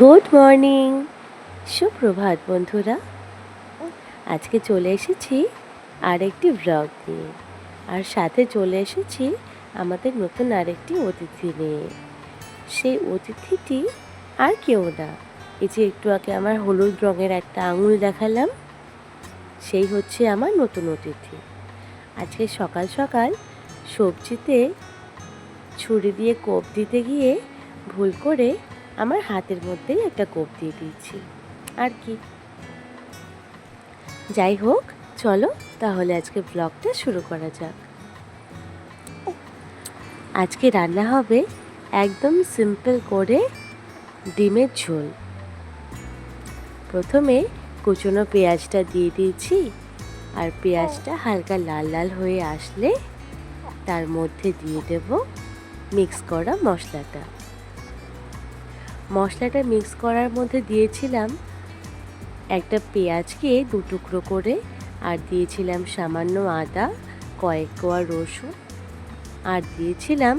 Good morning, সুপ্রভাত বন্ধুরা। আজকে চলে এসেছি আরেকটি ব্লগ নিয়ে, আর সাথে চলে এসেছি আমাদের নতুন আরেকটি অতিথি নিয়ে। সেই অতিথিটি আর কেউ না, এই যে একটু আগে আমার হলুদ রঙের একটা আঙুল দেখালাম, সেই হচ্ছে আমার নতুন অতিথি। আজকে সকাল সকাল সবজিতে ছুরি দিয়ে কোপ দিতে গিয়ে ভুল করে আমার হাতের মধ্যেই একটা কোপ দিয়ে দিয়েছি। আর কি, যাই হোক, চলো তাহলে আজকে ব্লগটা শুরু করা যাক। আজকে রান্না হবে একদম সিম্পল করে ডিমের ঝোল। প্রথমে কুচনো পেঁয়াজটা দিয়ে দিয়েছি, আর পেঁয়াজটা হালকা লাল লাল হয়ে আসলে তার মধ্যে দিয়ে দেব মিক্স করা মশলাটা। মিক্স করার মধ্যে দিয়েছিলাম একটা পেঁয়াজকে দু টুকরো করে, আর দিয়েছিলাম সামান্য আদা, কয়েক কোয়া রসুন, আর দিয়েছিলাম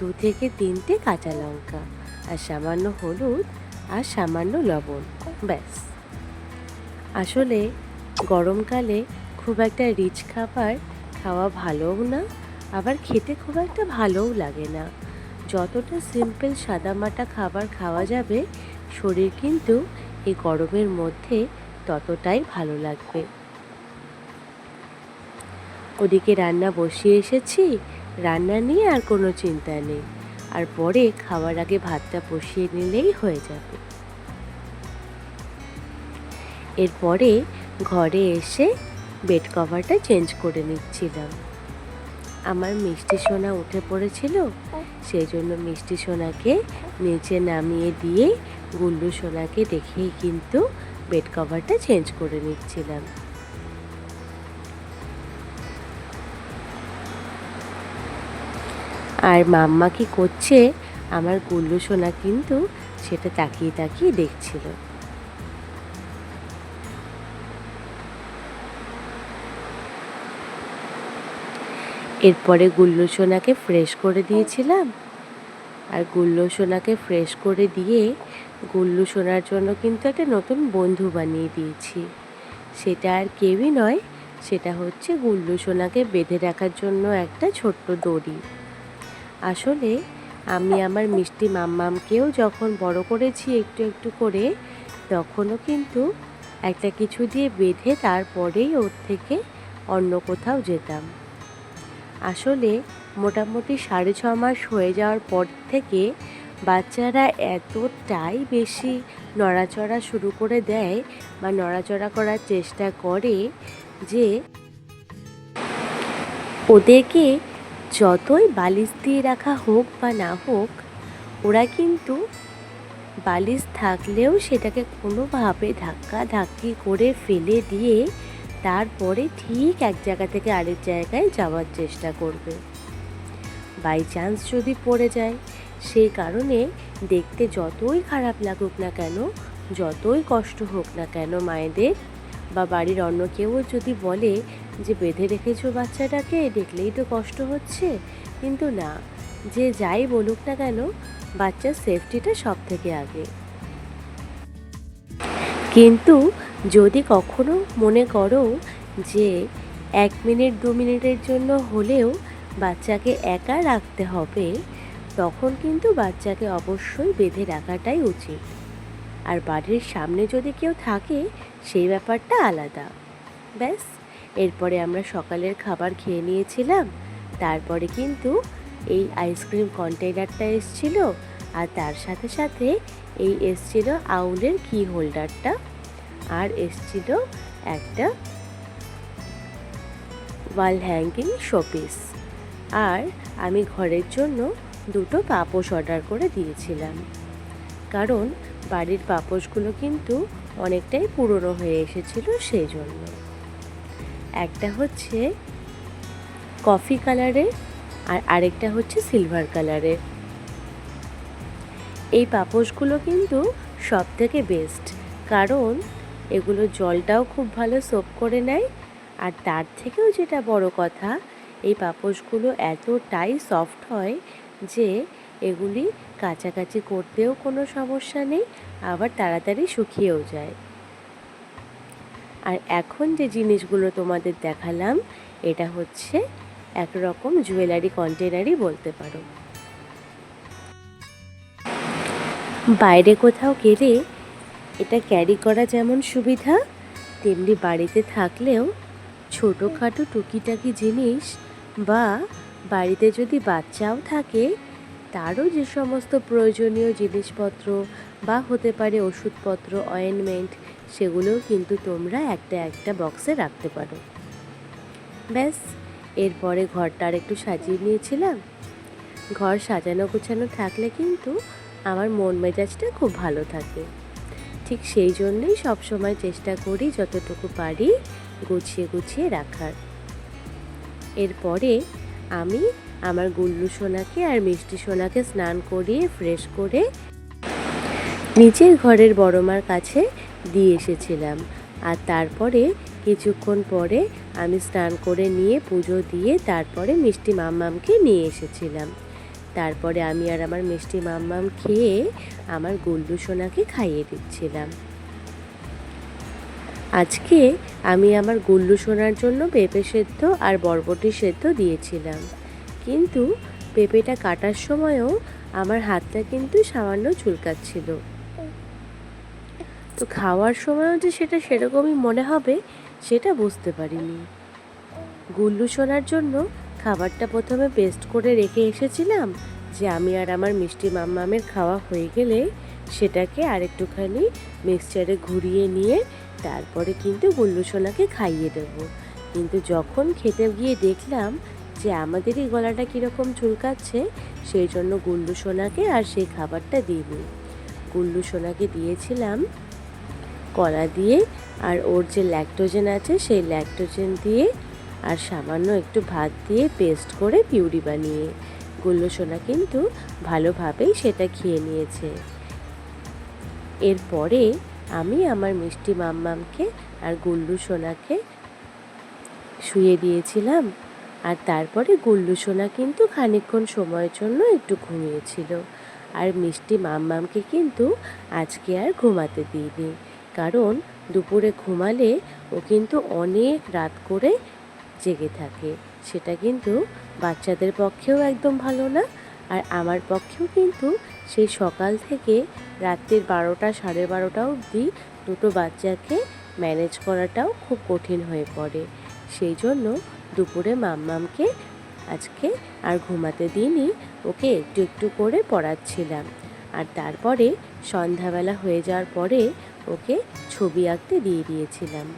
2 থেকে 3টে কাঁচা লঙ্কা, আর সামান্য হলুদ, আর সামান্য লবণ। ব্যাস। আসলে গরমকালে খুব একটা রিচ খাবার খাওয়া ভালোও না, আবার খেতে খুব একটা ভালোও লাগে না। যতটা সিম্পল সাদামাটা খাবার খাওয়া যাবে, শরীর কিন্তু এই গরমের মধ্যে ততটাই ভালো লাগবে। ওদিকে রান্না বসিয়ে এসেছি, রান্না নিয়ে আর কোনো চিন্তা নেই, আর পরে খাওয়ার আগে ভাতটা বসিয়ে নিলেই হয়ে যাবে। এরপরে ঘরে এসে বেড কভারটা চেঞ্জ করে নিচ্ছিলাম। আমার মিষ্টি সোনা উঠে পড়েছিল, সেই জন্য মিষ্টি সোনাকে নিচে নামিয়ে দিয়ে গুল্লু সোনাকে দেখেই কিন্তু বেড কভারটা চেঞ্জ করে নিচ্ছিলাম। আর মাম্মা কি করছে আমার গুল্লু সোনা কিন্তু সেটা তাকিয়ে তাকিয়ে দেখছিল। এরপরে গুল্লু সোনাকে ফ্রেশ করে দিয়েছিলাম, আর গুল্লু সোনাকে ফ্রেশ করে দিয়ে গুল্লু সোনার জন্য কিন্তু একটা নতুন বন্ধু বানিয়ে দিয়েছি। সেটা আর কেউই নয়, সেটা হচ্ছে গুল্লু সোনাকে বেঁধে রাখার জন্য একটা ছোট্ট দড়ি। আসলে আমি আমার মিষ্টি মাম্মামকেও যখন বড় করেছি একটু একটু করে, তখনও কিন্তু একটা কিছু দিয়ে বেঁধে তারপরেই ওর থেকে অন্য কোথাও যেতাম। আসলে মোটামুটি 6.5 মাস হয়ে যাওয়ার পর থেকে বাচ্চারা এতটাই বেশি নড়াচড়া শুরু করে দেয় বা নড়াচড়া করার চেষ্টা করে যে ওদেরকে যতই বালিশ দিয়ে রাখা হোক বা না হোক, ওরা কিন্তু বালিশ থাকলেও সেটাকে কোনোভাবে ধাক্কি করে ফেলে দিয়ে তারপরে ঠিক এক জায়গা থেকে আরেক জায়গায় যাওয়ার চেষ্টা করবে। বাই চান্স যদি পড়ে যায়, সেই কারণে দেখতে যতই খারাপ লাগুক না কেন, যতই কষ্ট হোক না কেন মায়েদের, বা বাড়ির অন্য কেউ যদি বলে যে বেঁধে রেখেছো বাচ্চাটাকে, দেখলেই তো কষ্ট হচ্ছে, কিন্তু না, যে যাই বলুক না কেন, বাচ্চার সেফটিটা সব থেকে আগে। কিন্তু যদি কখনো মনে করো যে 1 মিনিট 2 মিনিটের জন্য হলেও বাচ্চাকে একা রাখতে হবে, তখন কিন্তু বাচ্চাকে অবশ্যই বেঁধে রাখাটাই উচিত। আর বাড়ির সামনে যদি কেউ থাকে, সেই ব্যাপারটা আলাদা। ব্যাস। এরপরে আমরা সকালের খাবার খেয়ে নিয়েছিলাম, তারপরে কিন্তু এই আইসক্রিম কন্টেইনারটা এসছিল, আর তার সাথে সাথে এই এসছিল আউলের কি হোল্ডারটা, আর এসছিল একটা ওয়াল হ্যাঙ্গিং শোপিস। আর আমি ঘরের জন্য 2টো পাপোশ অর্ডার করে দিয়েছিলাম, কারণ বাড়ির পাপোশগুলো কিন্তু অনেকটাই পুরনো হয়ে এসেছিল, সেই জন্য। একটা হচ্ছে কফি কালারের, আর আরেকটা হচ্ছে সিলভার কালারের। এই পাপোশগুলো কিন্তু সব থেকে বেস্ট, কারণ এগুলো জলটাও খুব ভালো সোক করে নেয়, আর তার থেকেও যেটা বড় কথা, এই পাপোশগুলো এতটাই সফট হয় যে এগুলি কাচাকাচি করতেও কোনো সমস্যা নেই, আবার তাড়াতাড়ি শুকিয়েও যায়। আর এখন যে জিনিসগুলো তোমাদের দেখালাম এটা হচ্ছে একরকম জুয়েলারি কন্টেনারই বলতে পারো। বাইরে কোথাও গেলে এটা ক্যারি করা যেমন সুবিধা, তেমনি বাড়িতে থাকলেও ছোটোখাটো টুকিটাকি জিনিস বা বাড়িতে যদি বাচ্চাও থাকে তারও যে সমস্ত প্রয়োজনীয় জিনিসপত্র বা হতে পারে ওষুধপত্র, অয়েনমেন্ট, সেগুলোও কিন্তু তোমরা একটা একটা বক্সে রাখতে পারো। ব্যাস, এরপরে ঘরটা আর একটু সাজিয়ে নিয়েছিলাম। ঘর সাজানো গোছানো থাকলে কিন্তু আমার মন মেজাজটা খুব ভালো থাকে। ঠিক সেই জন্যই সবসময় চেষ্টা করি যতটুকু পারি গুছিয়ে গুছিয়ে রাখার। এরপরে আমি আমার গুল্লু সোনাকে আর মিষ্টি সোনাকে স্নান করিয়ে ফ্রেশ করে নিচের ঘরের বড়মার কাছে দিয়ে এসেছিলাম। আর তারপরে কিছুক্ষণ পরে আমি স্নান করে নিয়ে পুজো দিয়ে তারপরে মিষ্টি মাম্মামকে নিয়ে এসেছিলাম। তারপরে আমি আর আমার মিষ্টি মাম্মাম খেয়ে আমার গুল্লু সোনাকে খাইয়ে দিচ্ছিলাম। আজকে আমি আমার গুল্লু সোনার জন্য পেঁপে সেদ্ধ আর বরবটি সেদ্ধ দিয়েছিলাম, কিন্তু পেঁপেটা কাটার সময়ও আমার হাতটা কিন্তু সামান্য চুলকাচ্ছিল। তো খাওয়ার সময়ও যে সেটা সেরকমই মনে হবে সেটা বুঝতে পারিনি। গুল্লু সোনার জন্য খাবারটা প্রথমে পেস্ট করে রেখে এসেছিলাম, যে আমি আর আমার মিষ্টি মাম্মামের খাওয়া হয়ে গেলে সেটাকে আরেকটুখানি মিক্সচারে ঘুরিয়ে নিয়ে তারপরে কিন্তু গুল্লু সোনাকে খাইয়ে দেব। কিন্তু যখন খেতে গিয়ে দেখলাম যে আমাদেরই গলাটা কীরকম চুলকাচ্ছে, সেই জন্য গুল্লু সোনাকে আর সেই খাবারটা দিইনি। গুল্লু সোনাকে দিয়েছিলাম কলা দিয়ে আর ওর যে ল্যাকটোজেন আছে সেই ল্যাকটোজেন দিয়ে আর সামান্য একটু ভাত দিয়ে পেস্ট করে পিউরি বানিয়ে। গুল্লু সোনা কিন্তু ভালোভাবেই সেটা খেয়ে নিয়েছে। এরপরে আমি আমার মিষ্টি মাম্মামকে আর গুল্লু সোনাকে শুয়ে দিয়েছিলাম। আর তারপরে গুল্লু সোনা কিন্তু খানিকক্ষণ সময়ের জন্য একটু ঘুমিয়েছিল। আর মিষ্টি মাম্মামকে কিন্তু আজকে আর ঘুমাতে দিইনি, কারণ দুপুরে ঘুমালে ও কিন্তু অনেক রাত করে জেগে থাকে। সেটা কিন্তু বাচ্চাদের পক্ষেও একদম ভালো না, আর আমার পক্ষেও কিন্তু সেই সকাল থেকে রাত্রির 12টা 12:30 অবধি দুটো বাচ্চাকে ম্যানেজ করাটাও খুব কঠিন হয়ে পড়ে। সেই জন্য দুপুরে মাম্মামকে আজকে আর ঘুমাতে দিইনি, ওকে একটু একটু করে পড়াচ্ছিলাম। আর তারপরে সন্ধ্যাবেলা হয়ে যাওয়ার পরে ওকে ছবি আঁকতে দিয়ে দিয়েছিলাম।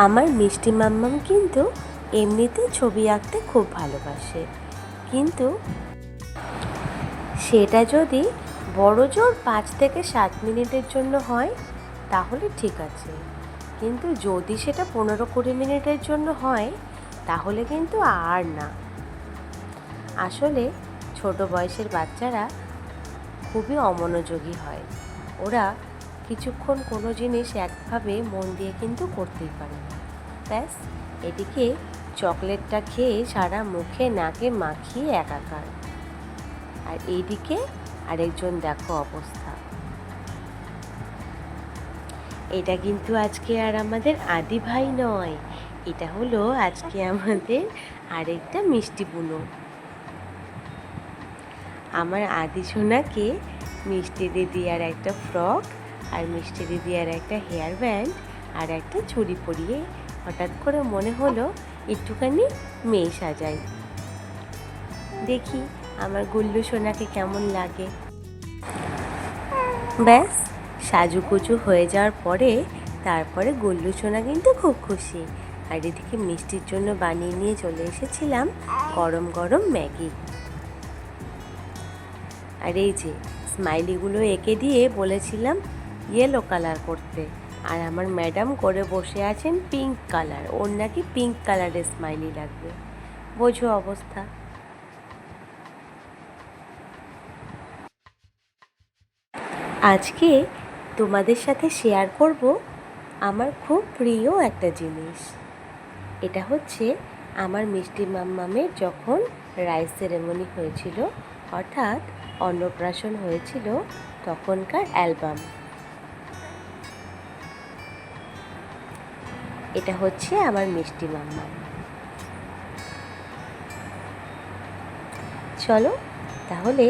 আমার মিষ্টি মাম্মাম কিন্তু এমনিতে ছবি আঁকতে খুব ভালোবাসে, কিন্তু সেটা যদি বড়জোর 5 থেকে 7 মিনিটের জন্য হয় তাহলে ঠিক আছে, কিন্তু যদি সেটা 15-20 মিনিটের জন্য হয় তাহলে কিন্তু আর না। আসলে ছোট বয়সের বাচ্চারা খুবই অমনোযোগী হয়। ওরা কিছুক্ষণ কোনো জিনিস একভাবে মন দিয়ে কিন্তু করতেই পারে না। ব্যাস, এদিকে চকলেটটা খেয়ে সারা মুখে নাকে মাখিয়ে একাকার, আর এইদিকে আরেকজন দেখো অবস্থা। এটা কিন্তু আজকে আর আমাদের আদি ভাই নয়, এটা হলো আজকে আমাদের আরেকটা মিষ্টি বুনো। আমার আদি সোনাকে মিষ্টি দিদি আর একটা ফ্রক আর মিষ্টি দিদি আর একটা হেয়ার ব্যান্ড আর একটা চুড়ি পরিয়ে হঠাৎ করে মনে হলো একটুখানি মেয়ে সাজাই, দেখি আমার গুল্লু সোনাকে কেমন লাগে। ব্যাস, সাজুগুজু হয়ে যাওয়ার পরে তারপরে গুল্লু সোনা কিন্তু খুব খুশি। আর এদিকে মিষ্টির জন্য বানিয়ে নিয়ে চলে এসেছিলাম গরম গরম ম্যাগি। আর এই যে স্মাইলিগুলো এঁকে দিয়ে বলেছিলাম ইয়েলো কালার করতে, আর আমার ম্যাডাম করে বসে আছেন পিঙ্ক কালার, ওর নাকি পিঙ্ক কালারের স্মাইলি লাগবে। বোঝো অবস্থা। আজকে তোমাদের সাথে শেয়ার করব আমার খুব প্রিয় একটা জিনিস। এটা হচ্ছে আমার মিষ্টি মাম্মামের যখন রাইস সেরেমনি হয়েছিল, অর্থাৎ অন্নপ্রাশন হয়েছিল, তখনকার অ্যালবাম। এটা হচ্ছে আমার মিষ্টি মাম্মাম। চলো তাহলে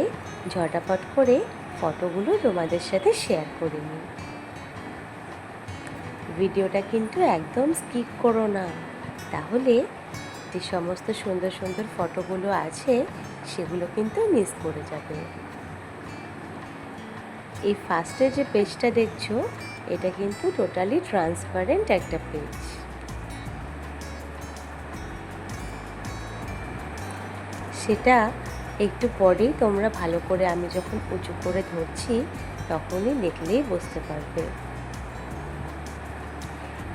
ঝটাপট করে ফটোগুলো তোমাদের সাথে শেয়ার করে নিই। ভিডিওটা কিন্তু একদম স্কিপ করো না, তাহলে যে সমস্ত সুন্দর সুন্দর ফটোগুলো আছে সেগুলো কিন্তু মিস করে যাবে। এই ফার্স্টে যে পেজটা দেখছো, এটা কিন্তু টোটালি ট্রান্সপারেন্ট একটা পেজ। সেটা একটু পরেই তোমরা ভালো করে, আমি যখন উঁচু করে ধরছি তখনই দেখলেই বুঝতে পারবে।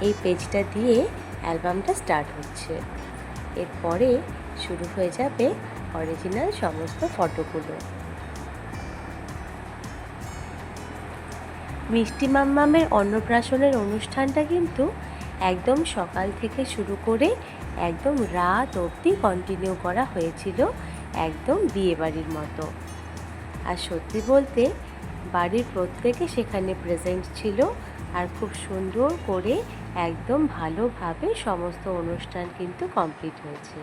এই পেজটা দিয়ে অ্যালবামটা স্টার্ট হচ্ছে, এরপরে শুরু হয়ে যাবে অরিজিনাল সমস্ত ফটোগুলো। মিষ্টি মাম্মামের অন্নপ্রাশনের অনুষ্ঠানটা কিন্তু একদম সকাল থেকে শুরু করে একদম রাত অবধি কন্টিনিউ করা হয়েছিল, একদম বিয়েবাড়ির মতো। আর সত্যি বলতে বাড়ির প্রত্যেকে সেখানে প্রেজেন্ট ছিল, আর খুব সুন্দর করে একদম ভালোভাবে সমস্ত অনুষ্ঠান কিন্তু কমপ্লিট হয়েছে।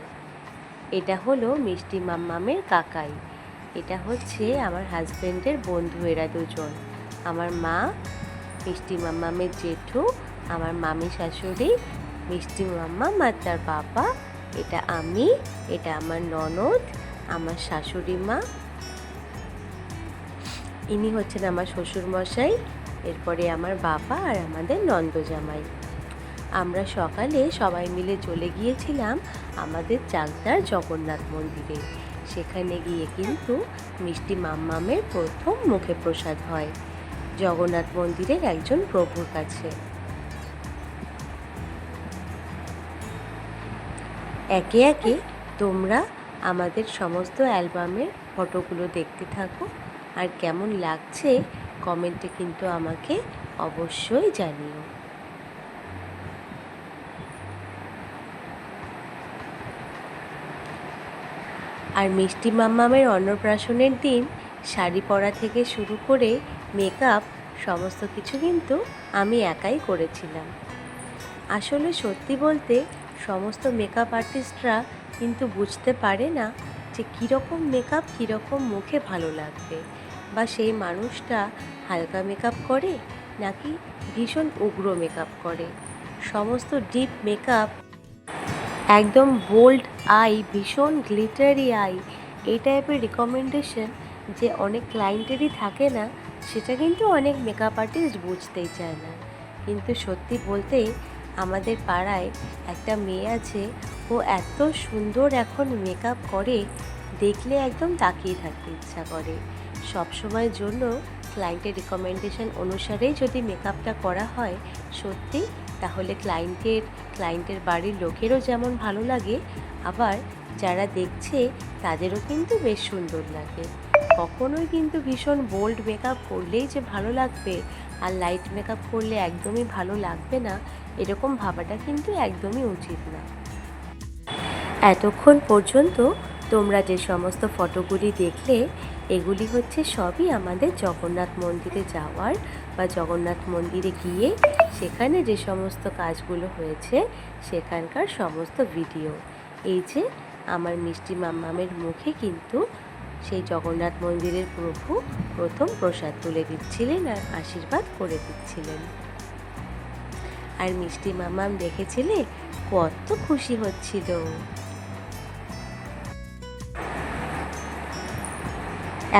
এটা হলো মিষ্টি মাম্মামের কাকাই, এটা হচ্ছে আমার হাজব্যান্ডের বন্ধু, এরা দুজন। আমার মা, মিষ্টি মাম্মামের জেঠু, আমার মামি শাশুড়ি, মিষ্টি মাম্মাম আর তার বাবা, এটা আমি, এটা আমার ননদ, আমার শাশুড়ি মা, ইনি হচ্ছেন আমার শ্বশুরমশাই, এরপরে আমার বাবা আর আমাদের নন্দজামাই। আমরা সকালে সবাই মিলে চলে গিয়েছিলাম আমাদের চাকদার জগন্নাথ মন্দিরে। সেখানে গিয়ে কিন্তু মিষ্টি মাম্মামের প্রথম মুখে প্রসাদ হয় জগন্নাথ মন্দিরের একজন প্রভুর কাছে। একে একে তোমরা আমাদের সমস্ত অ্যালবামের ফটোগুলো দেখতে থাকো, আর কেমন লাগছে কমেন্টে কিন্তু আমাকে অবশ্যই জানিও। আর মিষ্টি মাম্মামের অন্নপ্রাশনের দিন শাড়ি পরা থেকে শুরু করে মেকআপ সমস্ত কিছু কিন্তু আমি একাই করেছিলাম। আসলে সত্যি বলতে সমস্ত মেকআপ আর্টিস্টরা কিন্তু বুঝতে পারে না যে কীরকম মেকআপ কীরকম মুখে ভালো লাগবে, বা সেই মানুষটা হালকা মেকআপ করে নাকি ভীষণ উগ্র মেকআপ করে। সমস্ত ডিপ মেকআপ, একদম বোল্ড আই, ভীষণ গ্লিটারি আই, এই টাইপের রিকমেন্ডেশন যে অনেক ক্লায়েন্টেরই থাকে না, সেটা কিন্তু অনেক মেকআপ আর্টিস্ট বুঝতেই চায় না। কিন্তু সত্যি বলতে আমাদের পাড়ায় একটা মেয়ে আছে, ও এত সুন্দর এখন মেকআপ করে, দেখলে একদম তাকিয়ে থাকতে ইচ্ছা করে। সবসময়ের জন্য ক্লায়েন্টের রিকমেন্ডেশন অনুসারেই যদি মেকআপটা করা হয় সত্যি, তাহলে ক্লায়েন্টের বাড়ির লোকেরও যেমন ভালো লাগে, আবার যারা দেখছে তাদেরও কিন্তু বেশ সুন্দর লাগে। কখনোই কিন্তু ভীষণ বোল্ড মেকআপ করলেই যে ভালো লাগবে আর লাইট মেকআপ করলে একদমই ভালো লাগবে না, এরকম ভাবাটা কিন্তু একদমই উচিত না। এতক্ষণ পর্যন্ত তোমরা যে সমস্ত ফটোগুলি দেখলে, এগুলি হচ্ছে সবই আমাদের জগন্নাথ মন্দিরে যাওয়ার বা জগন্নাথ মন্দিরে গিয়ে সেখানে যে সমস্ত কাজগুলো হয়েছে সেখানকার সমস্ত ভিডিও। এই যে আমার মিষ্টি মাম্মামের মুখে কিন্তু সেই জগন্নাথ মন্দিরের প্রভু প্রথম প্রসাদ তুলে দিচ্ছিলেন আর আশীর্বাদ করে দিচ্ছিলেন। আর মিষ্টি মাম্মাম দেখেছিলে কত খুশি হচ্ছিল।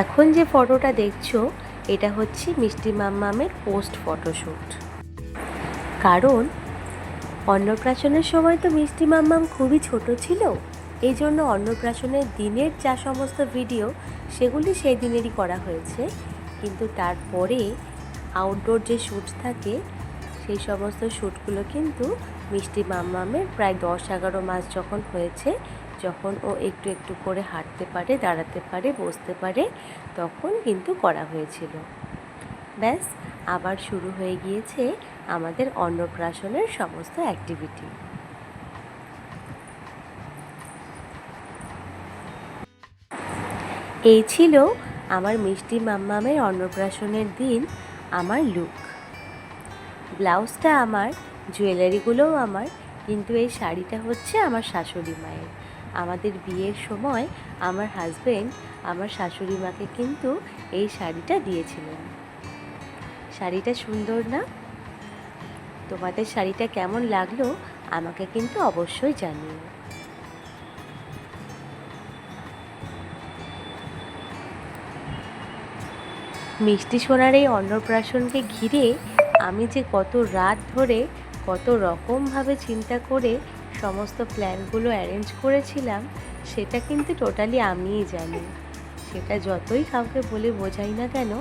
এখন যে ফটোটা দেখছো এটা হচ্ছে মিষ্টি মাম্মামের পোস্ট ফটোশ্যুট। কারণ অন্নপ্রাশনের সময় তো মিষ্টি মাম্মাম খুবই ছোট ছিল, এই জন্য অন্নপ্রাশনের দিনের যা সমস্ত ভিডিও সেগুলি সেই দিনেরই করা হয়েছে। কিন্তু তারপরে আউটডোর যে শ্যুট থাকে সেই সমস্ত শ্যুটগুলো কিন্তু মিষ্টি মাম্মামের প্রায় 10-11 মাস যখন হয়েছে, যখন ও একটু একটু করে হাঁটতে পারে, দাঁড়াতে পারে, বসতে পারে, তখন কিন্তু করা হয়েছিল। ব্যাস আবার শুরু হয়ে গিয়েছে আমাদের অন্নপ্রাশনের সমস্ত অ্যাক্টিভিটি। এই ছিল আমার মিষ্টি মাম্মামের অন্নপ্রাশনের দিন আমার লুক। ব্লাউজটা আমার, জুয়েলারিগুলোও আমার, কিন্তু এই শাড়িটা হচ্ছে আমার শাশুড়ি মায়ের। আমাদের বিয়ের সময় আমার হাজবেন্ড আমার শাশুড়ি মাকে কিন্তু এই শাড়িটা দিয়েছিলেন। শাড়িটা সুন্দর না? তোমাদের শাড়িটা কেমন লাগলো আমাকে কিন্তু অবশ্যই জানিও। মিষ্টি সোনার এই অন্নপ্রাশনকে ঘিরে আমি যে কত রাত ধরে কত রকমভাবে চিন্তা করে সমস্ত প্ল্যানগুলো অ্যারেঞ্জ করেছিলাম, সেটা কিন্তু টোটালি আমিই জানি। সেটা যতই কাউকে বলে বোঝাই না কেন,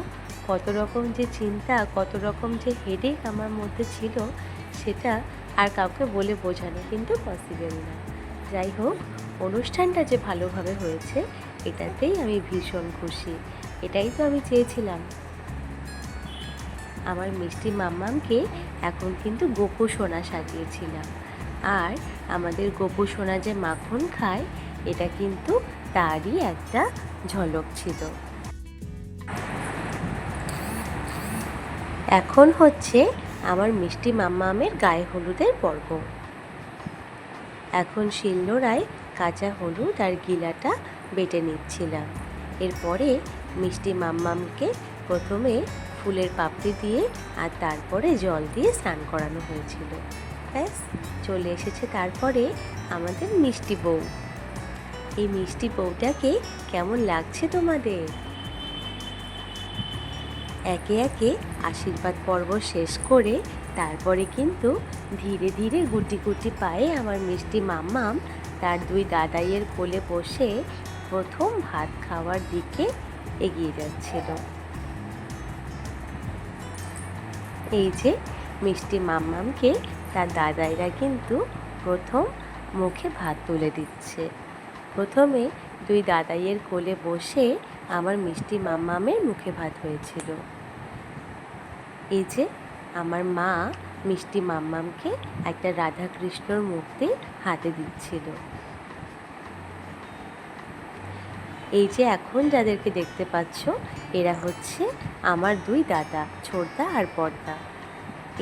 কত রকম যে চিন্তা, কত রকম যে হেডেক আমার মধ্যে ছিল, সেটা আর কাউকে বলে বোঝানো কিন্তু পসিবল না। যাই হোক, অনুষ্ঠানটা যে ভালোভাবে হয়েছে এটাতেই আমি ভীষণ খুশি। এটাই তো আমি চেয়েছিলাম। আমার মিষ্টি মাম্মামকে এখন কিন্তু গোপু সোনা সাজিয়েছিলাম, আর আমাদের গোপু সোনা যে মাখন খায় এটা কিন্তু তারই একটা ঝলক ছিল। এখন হচ্ছে আমার মিষ্টি মাম্মামের গায়ে হলুদের পর্ব। এখন শিলনোড়ায় কাঁচা হলুদ আর গিলাটা বেটে নিচ্ছিলাম। এরপরে মিষ্টি মাম্মামকে প্রথমে ফুলের পাপড়ি দিয়ে আর তারপরে জল দিয়ে স্নান করানো হয়েছিল। ব্যাস, চলে এসেছে তারপরে আমাদের মিষ্টি বউ। এই মিষ্টি বউটাকে কেমন লাগছে তোমাদের? একে একে আশীর্বাদ পর্ব শেষ করে তারপরে কিন্তু ধীরে ধীরে গুটি গুটি পায়ে আমার মিষ্টি মাম্মাম তার দুই দাদাইয়ের কোলে বসে প্রথম ভাত খাওয়ার দিকে এগিয়ে যাচ্ছিল। এই যে মিষ্টি মাম্মামকে তার দাদাইরা কিন্তু প্রথম মুখে ভাত তুলে দিচ্ছে। প্রথমে দুই দাদাইয়ের কোলে বসে আমার মিষ্টি মাম্মামের মুখে ভাত হয়েছিল। এই যে আমার মা মিষ্টি মাম্মামকে একটা রাধাকৃষ্ণর মূর্তি হাতে দিচ্ছিল। এই যে এখন যাদেরকে দেখতে পাচ্ছ এরা হচ্ছে আমার দুই দাদা, ছোটদা আর বড়দা।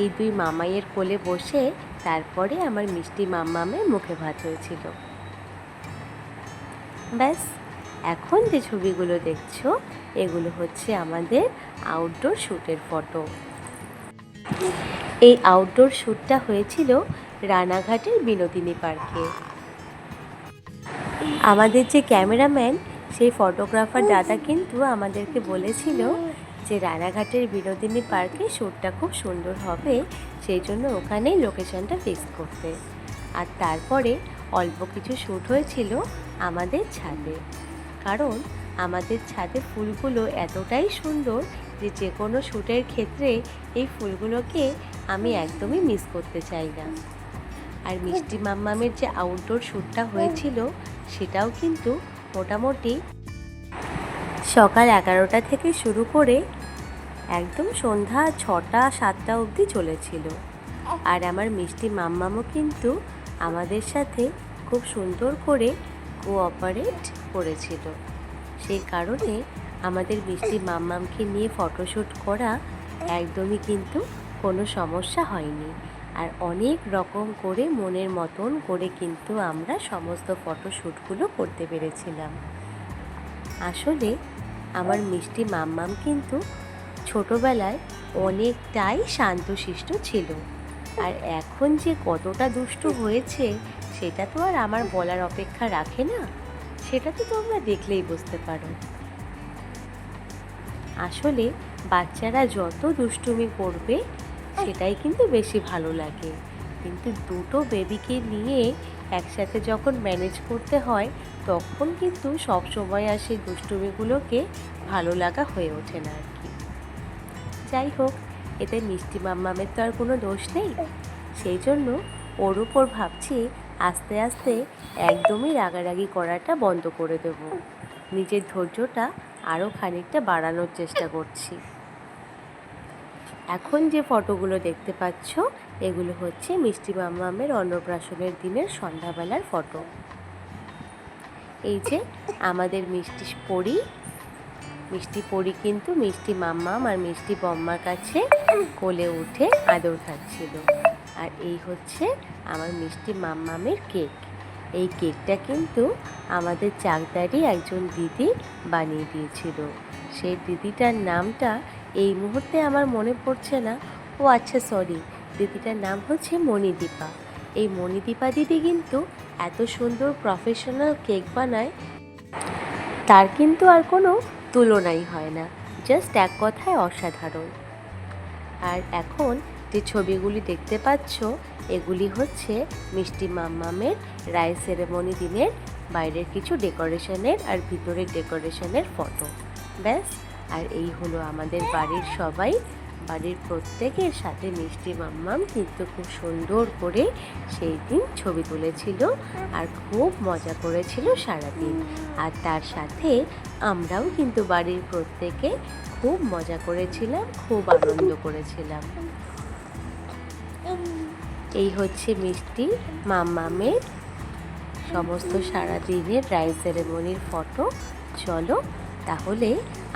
এই দুই মামাইয়ের কোলে বসে তারপরে আমার মিষ্টি মাম্মামের মুখে ভাত হয়েছিল। ব্যাস, এখন যে ছবিগুলো দেখছো এগুলো হচ্ছে আমাদের আউটডোর শ্যুটের ফটো। এই আউটডোর শ্যুটটা হয়েছিল রানাঘাটের বিনোদিনী পার্কে। আমাদের যে ক্যামেরাম্যান, সেই ফটোগ্রাফার দাদা কিন্তু আমাদেরকে বলেছিল যে রানাঘাটের বিনোদিনী পার্কে শ্যুটটা খুব সুন্দর হবে, সেই জন্য ওখানেই লোকেশনটা ফিক্স করতে। আর তারপরে অল্প কিছু শ্যুট হয়েছিল আমাদের ছাদে, কারণ আমাদের ছাদে ফুলগুলো এতটাই সুন্দর যে যে কোনো শ্যুটের ক্ষেত্রে এই ফুলগুলোকে আমি একদমই মিস করতে চাই না। আর মিষ্টি মাম্মামের যে আউটডোর শ্যুটটা হয়েছিল সেটাও কিন্তু মোটামুটি সকাল 11টা থেকে শুরু করে একদম সন্ধ্যা 6টা-7টা অবধি চলেছিল। আর আমার মিষ্টি মাম্মামও কিন্তু আমাদের সাথে খুব সুন্দর করে কোঅপারেট করেছিল। সেই কারণে আমাদের মিষ্টি মাম্মামকে নিয়ে ফটোশ্যুট করা একদমই কিন্তু কোনো সমস্যা হয়নি। আর অনেক রকম করে মনের মতন করে কিন্তু আমরা সমস্ত ফটোশ্যুটগুলো করতে পেরেছিলাম। আসলে আমার মিষ্টি মাম্মাম কিন্তু ছোটোবেলায় অনেকটাই শান্তশিষ্ট ছিল, আর এখন যে কতটা দুষ্টু হয়েছে সেটা তো আর আমার বলার অপেক্ষা রাখে না, সেটা তো তোমরা দেখলেই বুঝতে পারো। আসলে বাচ্চারা যত দুষ্টুমি করবে সেটাই কিন্তু বেশি ভালো লাগে, কিন্তু দুটো বেবিকে নিয়ে একসাথে যখন ম্যানেজ করতে হয় তখন কিন্তু সব সময় আর সেই দুষ্টুমিগুলোকে ভালো লাগা হয়ে ওঠে না আর কি। যাই হোক, এতে মিষ্টি মাম্মামের তো আর কোনো দোষ নেই, সেই জন্য ওর উপর ভাবছি আস্তে আস্তে একদমই রাগারাগি করাটা বন্ধ করে দেব। নিজের ধৈর্যটা আরও খানিকটা বাড়ানোর চেষ্টা করছি। এখন যে ফটোগুলো দেখতে পাচ্ছ এগুলো হচ্ছে মিষ্টি মাম্মামের অন্নপ্রাশনের দিনের সন্ধ্যাবেলার ফটো। এই যে আমাদের মিষ্টি পরি কিন্তু মিষ্টি মাম্মাম আর মিষ্টি বম্মার কাছে কোলে উঠে আদর খাচ্ছিল। আর এই হচ্ছে আমার মিষ্টি মাম্মামের কেক। এই কেকটা কিন্তু আমাদের চাকদারই একজন দিদি বানিয়ে দিয়েছিল। সেই দিদিটার নামটা এই মুহূর্তে আমার মনে পড়ছে না। ও আচ্ছা, সরি, দিদিটার নাম হচ্ছে মণিদীপা। এই মণিদীপা দিদি কিন্তু এত সুন্দর প্রফেশনাল কেক বানায়, তার কিন্তু আর কোনো তুলনাই হয় না। জাস্ট এক কথায় অসাধারণ। আর এখন যে ছবিগুলি দেখতে পাচ্ছ এগুলি হচ্ছে মিষ্টি মাম্মামের রায় সেরেমনি দিনের বাইরের কিছু ডেকোরেশনের আর ভিতরের ডেকোরেশনের ফটো। ব্যাস, আর এই হলো আমাদের বাড়ির সবাই। বাড়ির প্রত্যেকের সাথে মিষ্টি মাম্মাম কিন্তু খুব সুন্দর করে সেই দিন ছবি তুলেছিল আর খুব মজা করেছিল সারাদিন। আর তার সাথে আমরাও কিন্তু বাড়ির প্রত্যেকে খুব মজা করেছিলাম, খুব আনন্দ করেছিলাম। এই হচ্ছে মিষ্টি মাম্মামের সমস্ত সারাদিনের রাইস সেরেমনির ফটো। চলো তাহলে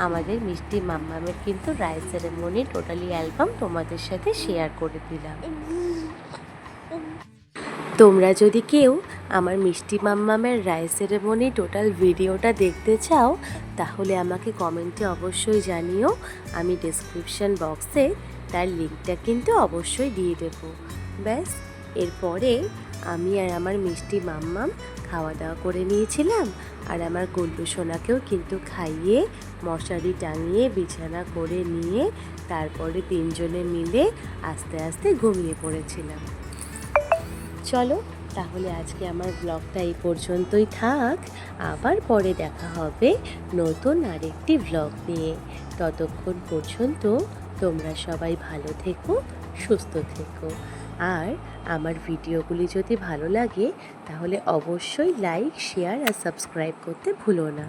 আমাদের মিষ্টি মাম্মামের কিন্তু রাইস সেরেমনির টোটালি অ্যালবাম তোমাদের সাথে শেয়ার করে দিলাম। তোমরা যদি কেউ আমার মিষ্টি মাম্মামের রাইস সেরেমনি টোটাল ভিডিওটা দেখতে চাও তাহলে আমাকে কমেন্টে অবশ্যই জানিও। আমি ডেসক্রিপশন বক্সে তার লিঙ্কটা কিন্তু অবশ্যই দিয়ে দেবো। ব্যাস, এরপরে আমি আর আমার মিষ্টি মাম্মাম খাওয়া দাওয়া করে নিয়েছিলাম। আর আমার গুল্লু সোনাকেও কিন্তু খাইয়ে মশারি টাঙিয়ে বিছানা করে নিয়ে তারপরে তিনজনে মিলে আস্তে আস্তে ঘুমিয়ে পড়েছিলাম। চলো তাহলে আজকে আমার ব্লগটা এই পর্যন্তই থাক। আবার পরে দেখা হবে নতুন আরেকটি ব্লগ নিয়ে। ততক্ষণ পর্যন্ত তোমরা সবাই ভালো থেকো, সুস্থ থেকো। আর আমার ভিডিওগুলি যদি ভালো লাগে তাহলে অবশ্যই লাইক, শেয়ার আর সাবস্ক্রাইব করতে ভুলো না।